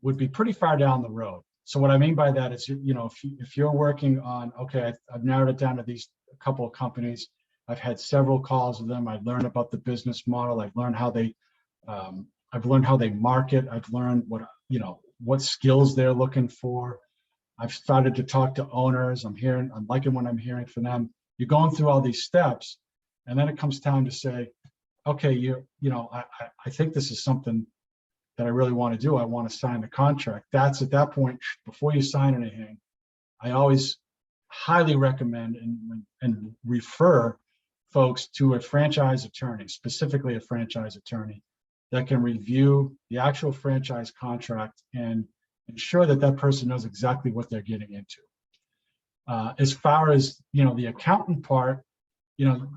would be pretty far down the road. So what I mean by that is, if you're working on, okay, I've narrowed it down to these couple of companies. I've had several calls with them. I've learned about the business model. I've learned how they market. I've learned what skills they're looking for. I've started to talk to owners. I'm liking what I'm hearing from them. You're going through all these steps, and then it comes time to say, okay, I think this is something that I really want to do. I want to sign the contract. That's at that point, before you sign anything, I always highly recommend and refer folks to a franchise attorney, specifically a franchise attorney that can review the actual franchise contract and ensure that that person knows exactly what they're getting into. As far as, the accountant part,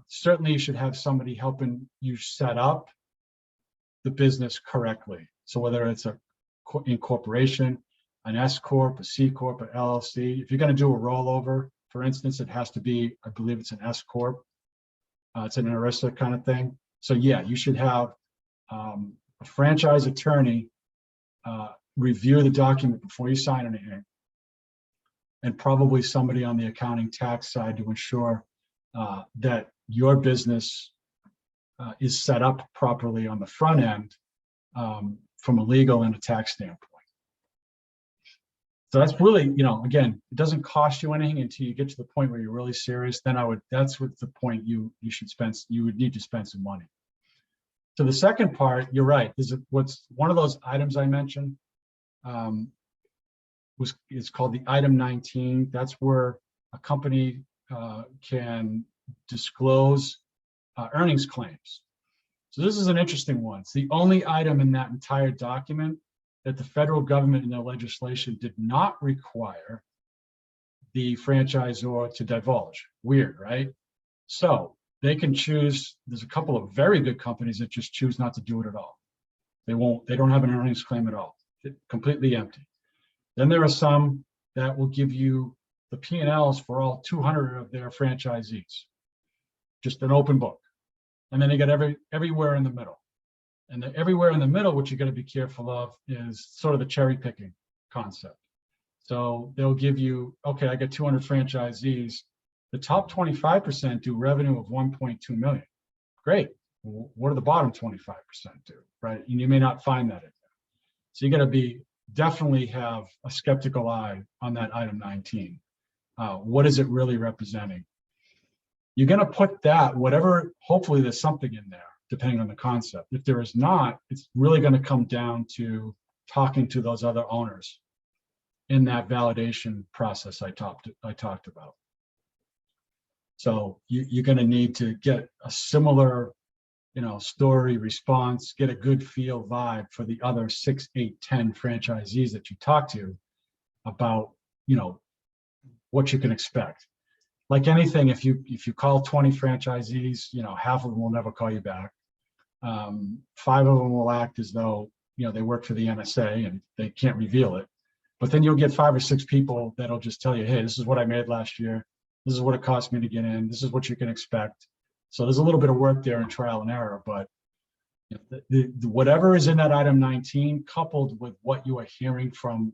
certainly you should have somebody helping you set up the business correctly. So whether it's a incorporation, an S Corp, a C Corp, an LLC, if you're going to do a rollover, for instance, it has to be, I believe it's an S Corp. It's an ERISA kind of thing. So yeah, you should have a franchise attorney review the document before you sign anything, and probably somebody on the accounting tax side to ensure that your business is set up properly on the front end from a legal and a tax standpoint. So that's really, again, it doesn't cost you anything until you get to the point where you're really serious. Then that's what the point you would need to spend some money. So the second part, you're right. What's one of those items I mentioned is called the item 19. That's where a company can disclose earnings claims. So this is an interesting one. It's the only item in that entire document that the federal government in their legislation did not require the franchisor to divulge. Weird, right? So they can choose. There's a couple of very good companies that just choose not to do it at all. They don't have an earnings claim at all. It's completely empty. Then there are some that will give you the P&Ls for all 200 of their franchisees. Just an open book. And then they got everywhere in the middle. And everywhere in the middle, what you got to be careful of is sort of the cherry picking concept. So they'll give you, okay, I got 200 franchisees. The top 25% do revenue of 1.2 million. Great. What do the bottom 25% do, right? And you may not find that in there. So you got to definitely have a skeptical eye on that item 19. What is it really representing? You're going to put that, whatever, hopefully there's something in there, depending on the concept. If there is not, it's really going to come down to talking to those other owners in that validation process I talked about. So you're going to need to get a similar, story response, get a good feel vibe for the other 6, 8, 10 franchisees that you talk to about, what you can expect. Like anything, if you call 20 franchisees, half of them will never call you back. 5 of them will act as though, they work for the NSA and they can't reveal it. But then you'll get 5 or 6 people that'll just tell you, hey, this is what I made last year. This is what it cost me to get in. This is what you can expect. So there's a little bit of work there and trial and error, but whatever is in that item 19, coupled with what you are hearing from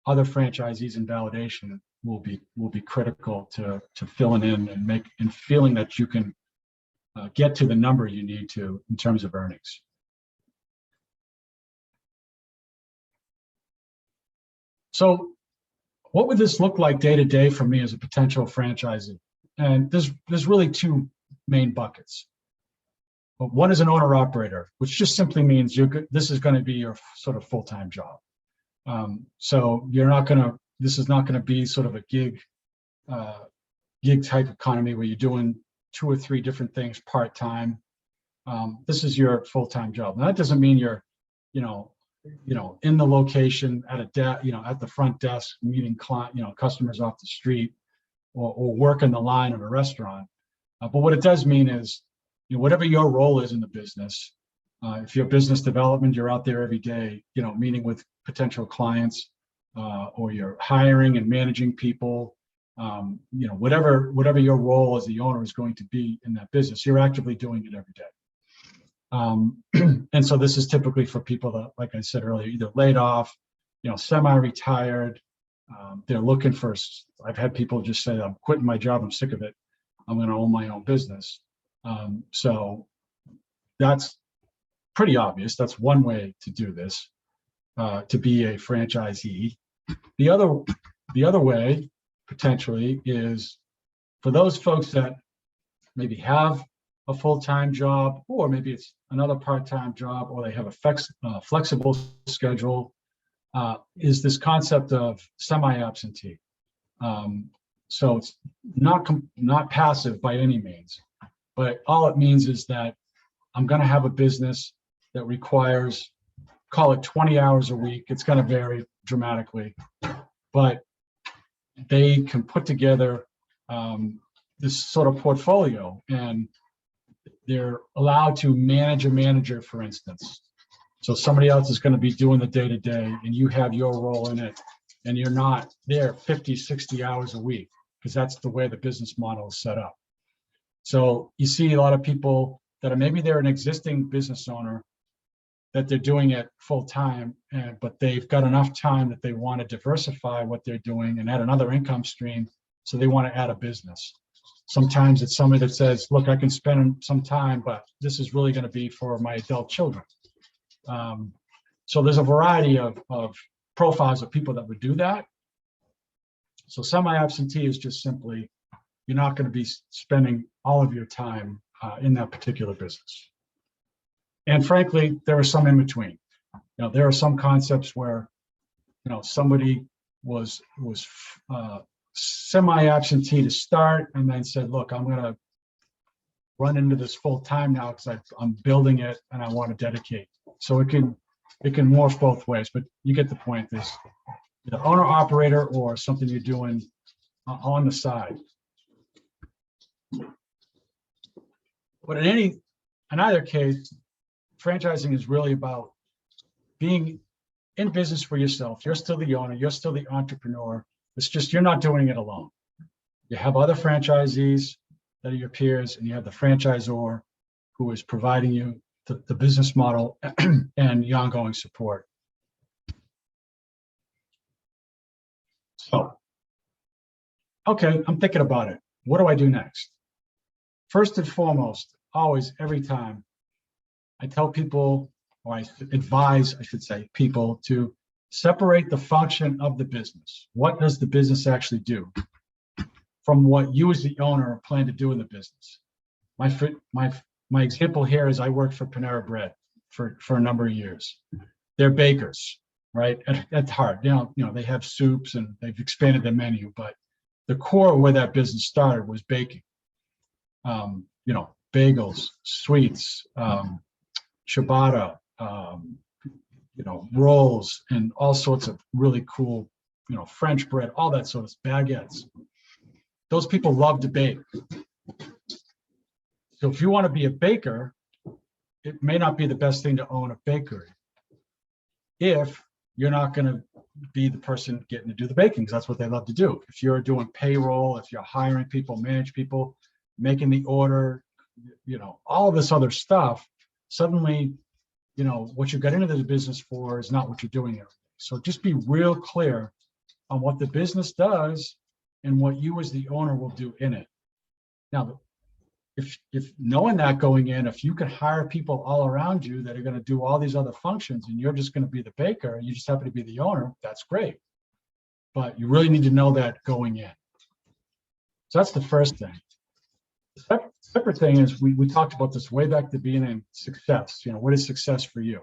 other franchisees in validation, will be critical to filling in and feeling that you can get to the number you need to in terms of earnings. So what would this look like day to day for me as a potential franchisee? And there's really two main buckets. But one is an owner operator, which just simply means this is going to be your sort of full-time job. So this is not going to be sort of a gig type economy where you're doing 2 or 3 different things part-time. This is your full-time job. Now that doesn't mean you're, in the location at at the front desk meeting customers off the street, or working the line in a restaurant. But what it does mean is, whatever your role is in the business, if you're business development, you're out there every day, meeting with potential clients, or you're hiring and managing people, whatever your role as the owner is going to be in that business, you're actively doing it every day. And so this is typically for people that, like I said earlier, either laid off, semi-retired. They're looking for, I've had people just say, I'm quitting my job, I'm sick of it, I'm going to own my own business. So that's pretty obvious. That's one way to do this, to be a franchisee. The other way, potentially, is for those folks that maybe have a full-time job, or maybe it's another part-time job, or they have a flexible schedule, is this concept of semi-absentee. So it's not passive by any means, but all it means is that I'm going to have a business that requires, call it 20 hours a week. It's going to vary dramatically, but they can put together this sort of portfolio, and they're allowed to manage a manager, for instance. So somebody else is going to be doing the day-to-day, and you have your role in it, and you're not there 50, 60 hours a week, because that's the way the business model is set up. So you see a lot of people that are, maybe they're an existing business owner, that they're doing it full-time, but they've got enough time that they want to diversify what they're doing and add another income stream, so they want to add a business. Sometimes it's somebody that says, look, I can spend some time, but this is really going to be for my adult children. So there's a variety of profiles of people that would do that. So semi-absentee is just simply, you're not going to be spending all of your time in that particular business. And frankly, there are some in between. There are some concepts where, somebody was semi-absentee to start, and then said, look, I'm going to run into this full time now because I'm building it and I want to dedicate. So it can morph both ways, but you get the point. There's the owner operator, or something you're doing on the side. But in either case, franchising is really about being in business for yourself. You're still the owner, you're still the entrepreneur. It's just, you're not doing it alone. You have other franchisees that are your peers, and you have the franchisor who is providing you the business model and the ongoing support. So, okay, I'm thinking about it. What do I do next? First and foremost, always, every time, I tell people, or I advise, I should say, people to separate the function of the business. What does the business actually do, from what you as the owner plan to do in the business? My example here is I worked for Panera Bread for a number of years. They're bakers, right? At heart, they have soups and they've expanded their menu, but the core of where that business started was baking. Bagels, sweets, ciabatta, rolls, and all sorts of really cool, French bread, all that sort of baguettes. Those people love to bake. So if you want to be a baker, it may not be the best thing to own a bakery if you're not going to be the person getting to do the baking, because that's what they love to do. If you're doing payroll, if you're hiring people, manage people, making the order, all of this other stuff, suddenly, what you got into the business for is not what you're doing every day. So just be real clear on what the business does and what you as the owner will do in it. Now, if knowing that going in, if you can hire people all around you that are going to do all these other functions, and you're just going to be the baker, and you just happen to be the owner, that's great. But you really need to know that going in. So that's the first thing. separate thing is we talked about this way back at the beginning, success. What is success for you?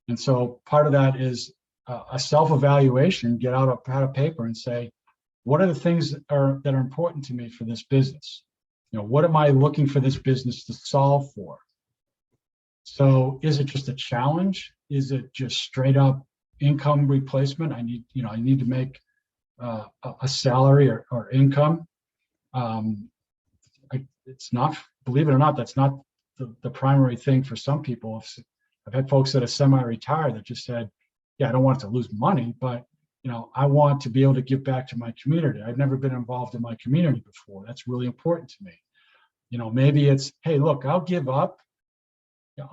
And so part of that is a self-evaluation, get out a pad of paper and say, what are the things that are important to me for this business? What am I looking for this business to solve for? So is it just a challenge? Is it just straight up income replacement? I need to make a salary or income. It's not, believe it or not, that's not the primary thing for some people. I've had folks that are semi-retired that just said, yeah, I don't want to lose money, but I want to be able to give back to my community. I've never been involved in my community before. That's really important to me. Maybe it's, hey, look, I'll give up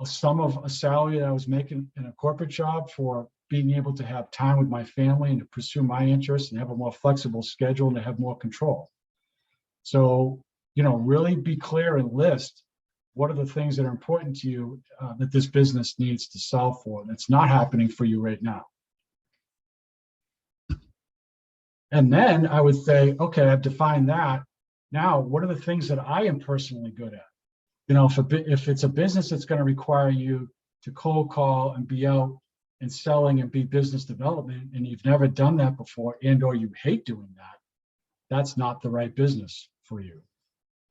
some of a salary that I was making in a corporate job for being able to have time with my family and to pursue my interests and have a more flexible schedule and to have more control. So, really be clear and list what are the things that are important to you that this business needs to solve for that's not happening for you right now. And then I would say, okay, I've defined that. Now, what are the things that I am personally good at? If it's a business that's going to require you to cold call and be out and selling and be business development, and you've never done that before, and or you hate doing that, that's not the right business for you,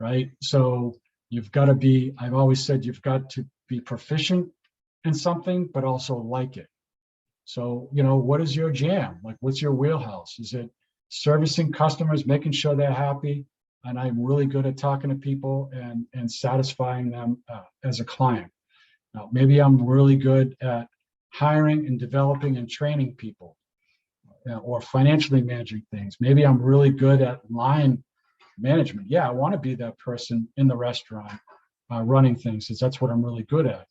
right? So you've got to be, I've always said, you've got to be proficient in something, but also like it. So, what is your jam? Like, what's your wheelhouse? Is it servicing customers, making sure they're happy? And I'm really good at talking to people and satisfying them as a client. Now, maybe I'm really good at hiring and developing and training people or financially managing things. Maybe I'm really good at line management. Yeah, I want to be that person in the restaurant running things, because that's what I'm really good at.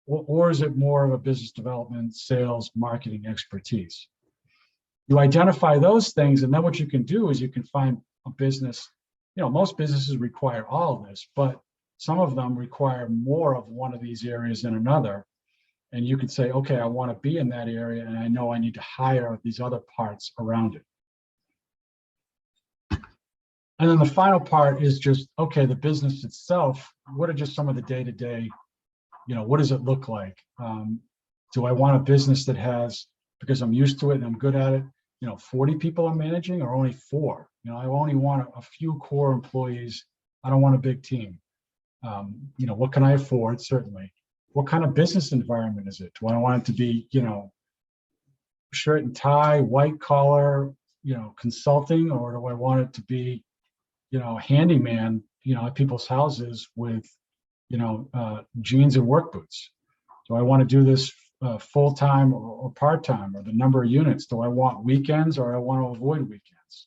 Or is it more of a business development, sales, marketing expertise? You identify those things, and then what you can do is you can find a business. Most businesses require all of this, but some of them require more of one of these areas than another. And you can say, okay, I want to be in that area, and I know I need to hire these other parts around it. And then the final part is just, okay, the business itself, what are just some of the day-to-day, what does it look like? Do I want a business that has, because I'm used to it and I'm good at it, 40 people I'm managing, or only 4? I only want a few core employees. I don't want a big team. What can I afford? Certainly. What kind of business environment is it? Do I want it to be, shirt and tie, white collar, consulting, or do I want it to be, handyman, at people's houses with, jeans and work boots? Do I want to do this full-time or part-time, or the number of units? Do I want weekends, or I want to avoid weekends?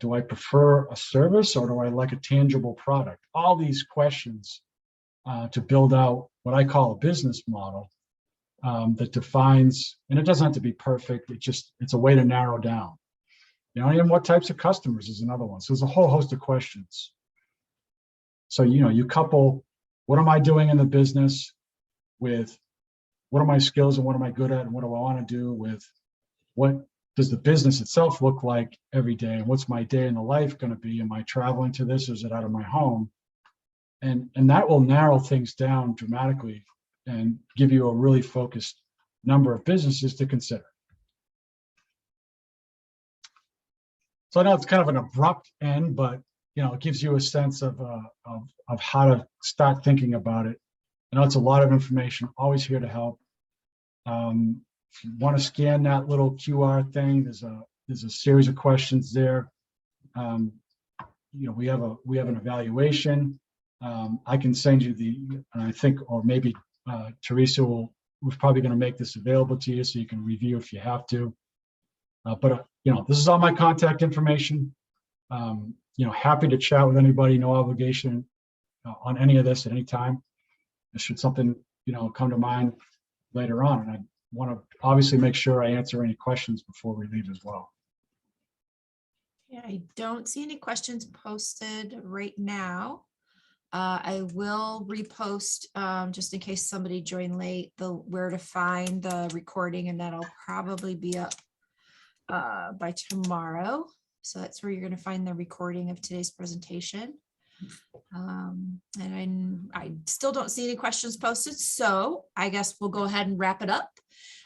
Do I prefer a service, or do I like a tangible product? All these questions to build out what I call a business model that defines, and it doesn't have to be perfect. It's a way to narrow down. And what types of customers is another one. So there's a whole host of questions. So, you couple, what am I doing in the business with what are my skills and what am I good at and what do I want to do with what does the business itself look like every day, and what's my day in the life going to be? Am I traveling to this, or is it out of my home? And that will narrow things down dramatically and give you a really focused number of businesses to consider. So I know it's kind of an abrupt end, but it gives you a sense of how to start thinking about it. I know it's a lot of information. Always here to help. If you want to scan that little QR thing, there's a series of questions there. We have an evaluation. I can send you and I think, or maybe Teresa was probably going to make this available to you so you can review if you have to. But this is all my contact information. Happy to chat with anybody, no obligation on any of this at any time. Should something, come to mind later on, and I want to obviously make sure I answer any questions before we leave as well. Yeah, I don't see any questions posted right now. I will repost just in case somebody joined late, where to find the recording, and that'll probably be up by tomorrow. So that's where you're going to find the recording of today's presentation. And I still don't see any questions posted, so I guess we'll go ahead and wrap it up.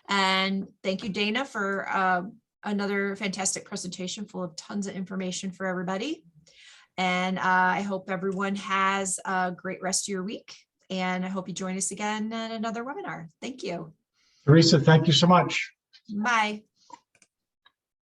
And thank you, Dana, for another fantastic presentation full of tons of information for everybody. And I hope everyone has a great rest of your week. And I hope you join us again at another webinar. Thank you. Teresa, thank you so much. Bye.